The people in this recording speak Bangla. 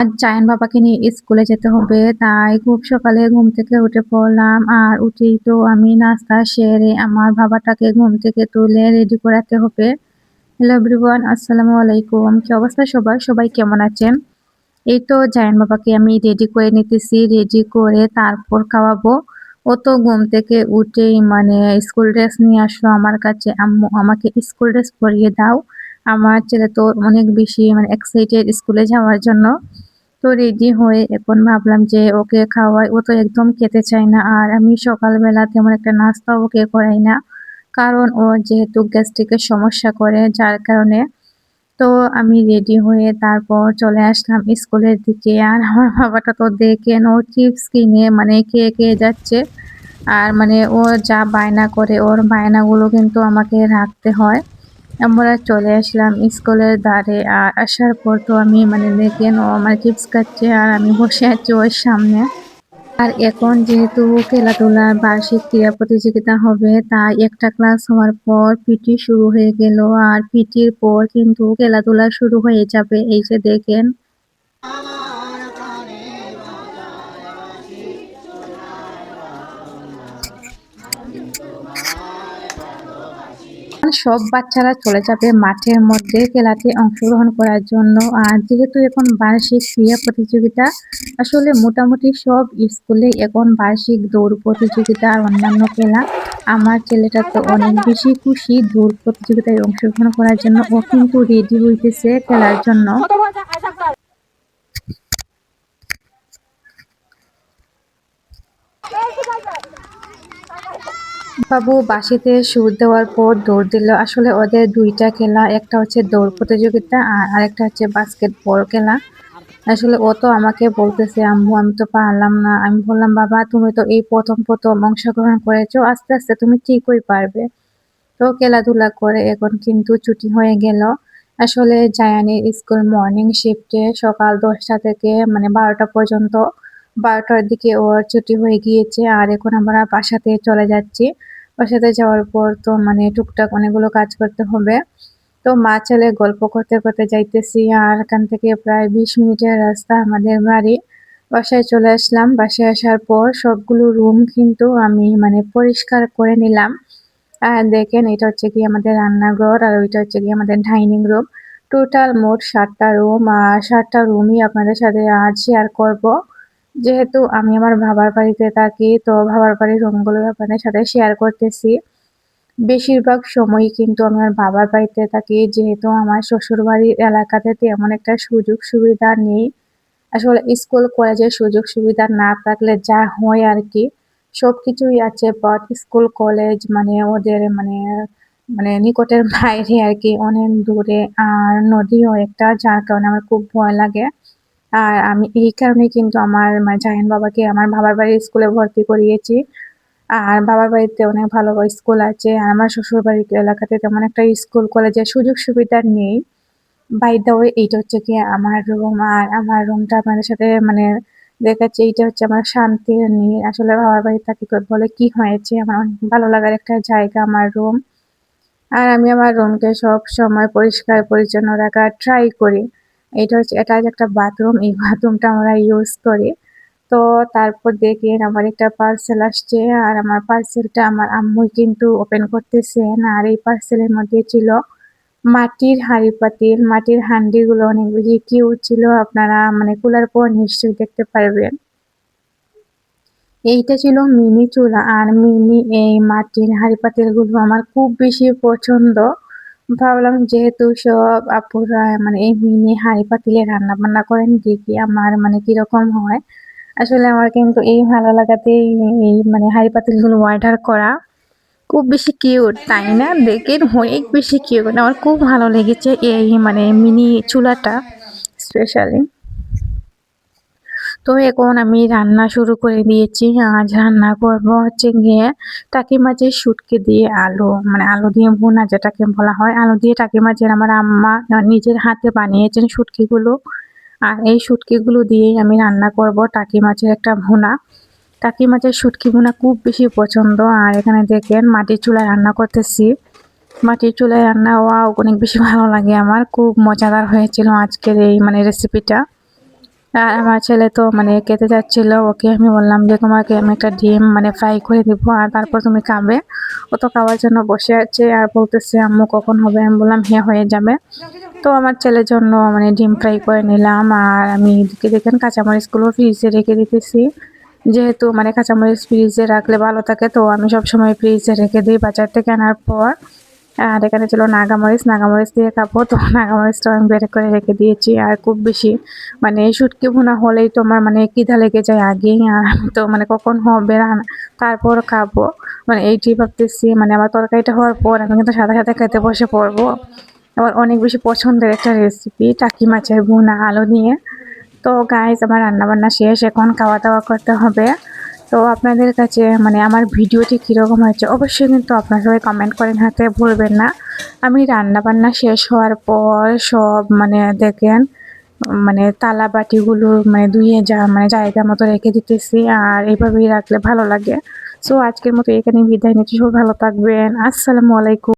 আজ জায়ান বাবাকে নিয়ে স্কুলে যেতে হবে, তাই খুব সকালে ঘুম থেকে উঠে পড়লাম। আর উঠেই তো আমি নাস্তা সেরে আমার বাবাটাকে ঘুম থেকে তুলে রেডি করাতে হবে। হ্যালো এভরিওয়ান, আসসালামু আলাইকুম। কি অবস্থা সবার? সবাই কেমন আছেন? এই তো জায়ান বাবাকে আমি রেডি করে নিতেছি। রেডি করে তারপর খাওয়াবো। ও তো ঘুম থেকে উঠেই স্কুল ড্রেস নিয়ে আসলো আমার কাছে। আম্মু আমাকে স্কুল ড্রেস পরিয়ে দাও। আমার ছেলে তো অনেক বেশি এক্সাইটেড স্কুলে যাওয়ার জন্য। তো রেডি হয়ে এখন ভাবলাম যে ওকে খাওয়াই, ও তো একদম খেতে চায় না। আর আমি সকালবেলা তেমন একটা নাস্তা ওকে করাই না, কারণ ও যেহেতু গ্যাস্ট্রিকের সমস্যা করে, যার কারণে। তো আমি রেডি হয়ে তারপর চলে আসলাম স্কুলের দিকে। আর আমার বাবাটা তো দেখেন, ও চিপস কিনে খেয়ে যাচ্ছে। আর ও যা বায়না করে, ওর বায়নাগুলো কিন্তু আমাকে রাখতে হয়। আমরা চলে আসলাম স্কুলের ধারে। আর আসার পর তো আমি দেখেন, ও আমার চিপস খাচ্ছে আর আমি বসে আছি ওর সামনে। আর এখন যেহেতু খেলাধুলার বার্ষিক ক্রীড়া প্রতিযোগিতা হবে, তাই একটা ক্লাস হওয়ার পর পিটি শুরু হয়ে গেল। আর পিটির পর কিন্তু খেলাধুলা শুরু হয়ে যাবে। এই যে দেখেন, সব বাচ্চারা চলে যাবে মাঠের মধ্যে খেলাতে অংশগ্রহণ করার জন্য। আর যেহেতু এখন বার্ষিক ক্রীড়া প্রতিযোগিতা, আসলে মোটামুটি সব স্কুলে এখন বার্ষিক দৌড় প্রতিযোগিতা আর অন্যান্য খেলা। আমার ছেলেটা তো অনেক বেশি খুশি দৌড় প্রতিযোগিতায় অংশগ্রহণ করার জন্য। ও কিন্তু রেডি হইতেছে খেলার জন্য। বাবু বাঁশিতে সুর দেওয়ার পর দৌড় দিল। আসলে ওদের দুইটা খেলা, একটা হচ্ছে দৌড় প্রতিযোগিতা আর আরেকটা হচ্ছে বাস্কেটবল খেলা। আসলে ও তো আমাকে বলতেছে, আম্মু আমি তো পারলাম না। আমি বললাম, বাবা তুমি তো এই প্রথম প্রথম অংশগ্রহণ করেছো, আস্তে আস্তে তুমি ঠিকই পারবে। তো খেলাধুলা করে এখন কিন্তু ছুটি হয়ে গেল। আসলে জায়ানের স্কুল মর্নিং শিফটে সকাল 10টা থেকে 12টা পর্যন্ত। 12টার দিকে ওর ছুটি হয়ে গিয়েছে। আর এখন আমরা বাসাতে চলে যাচ্ছি। বাসাতে যাওয়ার পর তো টুকটাক অনেকগুলো কাজ করতে হবে। তো মা ছেলে গল্প করতে করতে যাইতেছি। আর এখান থেকে প্রায় 20 মিনিটের রাস্তা আমাদের বাড়ি। বাসায় চলে আসলাম। বাসায় আসার পর সবগুলো রুম কিন্তু আমি পরিষ্কার করে নিলাম। আর দেখেন, এটা হচ্ছে কি আমাদের রান্নাঘর আর ওইটা হচ্ছে কি আমাদের ডাইনিং রুম। টোটাল মোট 7টা রুম। আর 7টা রুমই আপনাদের সাথে আজ শেয়ার করব। যেহেতু আমি আমার বাবার বাড়িতে থাকি, তো বাবার বাড়ির রুমগুলো আপনাদের সাথে শেয়ার করতেছি। বেশিরভাগ সময়ই কিন্তু আমি আমার বাবার বাড়িতে থাকি, যেহেতু আমার শ্বশুরবাড়ির এলাকাতে তেমন একটা সুযোগ সুবিধা নেই। আসলে স্কুল কলেজের সুযোগ সুবিধা না থাকলে যা হয় আর কি, সবকিছুই আছে, বাট স্কুল কলেজ ওদের নিকটের বাইরে আর কি, অনেক দূরে। আর নদীও একটা, যার কারণে আমার খুব ভয় লাগে। আর আমি এই কারণে কিন্তু আমার জায়ান বাবাকে আমার বাবার বাড়ির স্কুলে ভর্তি করিয়েছি। আর বাবার বাড়িতে অনেক ভালো স্কুল আছে। আর আমার শ্বশুর বাড়ির এলাকাতে তেমন একটা স্কুল কলেজের সুযোগ সুবিধা নেই। বাই দ্য ওয়ে, এইটা হচ্ছে গিয়ে আমার রুম। আর আমার রুমটা আপনাদের সাথে দেখাচ্ছি। এইটা হচ্ছে আমার শান্তির নীড়। আসলে বাবার বাড়ি থাকি বলে কি হয়েছে, আমার অনেক ভালো লাগার একটা জায়গা আমার রুম। আর আমি আমার রুমকে সব সময় পরিষ্কার পরিচ্ছন্ন রাখার ট্রাই করি। এটা হচ্ছে একটা বাথরুম। এই বাথরুমটা আমরা ইউজ করি। তো তারপর দেখেন, আমার একটা পার্সেল আসছে। আর আমার পার্সেলটা আমার আম্মুই কিন্তু ওপেন করতেছেন। আর এই পার্সেলের মধ্যে ছিল মাটির হাঁড়ি-পাতিল। মাটির হান্ডিগুলো অনেক বেশি কিউট ছিল। আপনারা খোলার পর নিশ্চয়ই দেখতে পারবেন। এইটা ছিল মিনি চুলা। আর মিনি এই মাটির হাঁড়ি-পাতিলগুলো আমার খুব বেশি পছন্দ। ভাবলাম যেহেতু সব আপুরা এই মিনি হাঁড়ি-পাতিলে রান্না-বান্না করেন, দেখি আমার কিরকম হয়। আসলে আমার কিন্তু এই ভালো লাগাতেই এই হাঁড়ি-পাতিলগুলো অর্ডার করা। খুব বেশি কিউট, তাই না? দেখেন অনেক বেশি কিউট। আমার খুব ভালো লেগেছে এই মিনি চুলাটা স্পেশালি। তো এখন আমি রান্না শুরু করে দিয়েছি। আজ রান্না করব হচ্ছে গিয়ে টাকি মাছের শুটকি দিয়ে আলু, আলু দিয়ে ভুনা যেটাকে বলা হয়। আলু দিয়ে টাকি মাছের আমার আম্মা নিজের হাতে বানিয়েছেন শুটকিগুলো। আর এই শুটকিগুলো দিয়েই আমি রান্না করব টাকি মাছের একটা ভুনা। টাকি মাছের শুটকি ভুনা খুব বেশি পছন্দ। আর এখানে দেখেন মাটির চুলায় রান্না করতেছি। মাটির চুলায় রান্না ওয়াও, অনেক বেশি ভালো লাগে আমার। খুব মজাদার হয়েছিল আজকের এই রেসিপিটা। আর আমার ছেলে তো মানে খেতে যাচ্ছিল, ওকে আমি বললাম যে তোমাকে আমি একটা ডিম মানে ফ্রাই করে দিব আর তারপর তুমি খাবে। ও তো খাওয়ার জন্য বসে আছে আর বলতেছে আম্মু কখন হবে, আমি বললাম হ্যাঁ হয়ে যাবে। তো আমার ছেলের জন্য মানে ডিম ফ্রাই করে নিলাম আর আমি এদিকে দেখেন কাঁচামরিচগুলো ফ্রিজে রেখে দিতেছি। যেহেতু মানে কাঁচামরিচ ফ্রিজে রাখলে ভালো থাকে, তো আমি সবসময় ফ্রিজে রেখে দিই বাজার থেকে আনার পর। আর এখানে ছিল নাগামরিচ, নাগামরিচ দিয়ে খাবো, তো নাগামরিচটা আমি বের করে রেখে দিয়েছি। আর খুব বেশি মানে শুটকি ভুনা হলেই তো আমার মানে খিদা লেগে যায় আগেই, আর আমি তো মানে কখন হবে রান্না তারপর খাবো, মানে এইটি ভাবতেছি। মানে আমার তরকারিটা হওয়ার পর আমি কিন্তু সাথে সাথে খেতে বসে পড়বো। আমার অনেক বেশি পছন্দের একটা রেসিপি টাকি মাছের ভুনা আলু নিয়ে। তো গাইজ আমার রান্নাবান্না শেষ, এখন খাওয়া দাওয়া করতে হবে। তো আপনাদের কাছে মানে আমার ভিডিওটি কীরকম হয়েছে অবশ্যই কিন্তু আপনারা সবাই কমেন্ট করেন, হাতে ভুলবেন না। আমি রান্নাবান্না শেষ হওয়ার পর সব মানে দেখেন মানে তালা বাটিগুলো মানে ধুয়ে যা মানে জায়গা মতো রেখে দিতেছি, আর এইভাবেই রাখলে ভালো লাগে। সো আজকের মতো এখানে বিদায় নিচ্ছি, সবাই ভালো থাকবেন, আসসালামু আলাইকুম।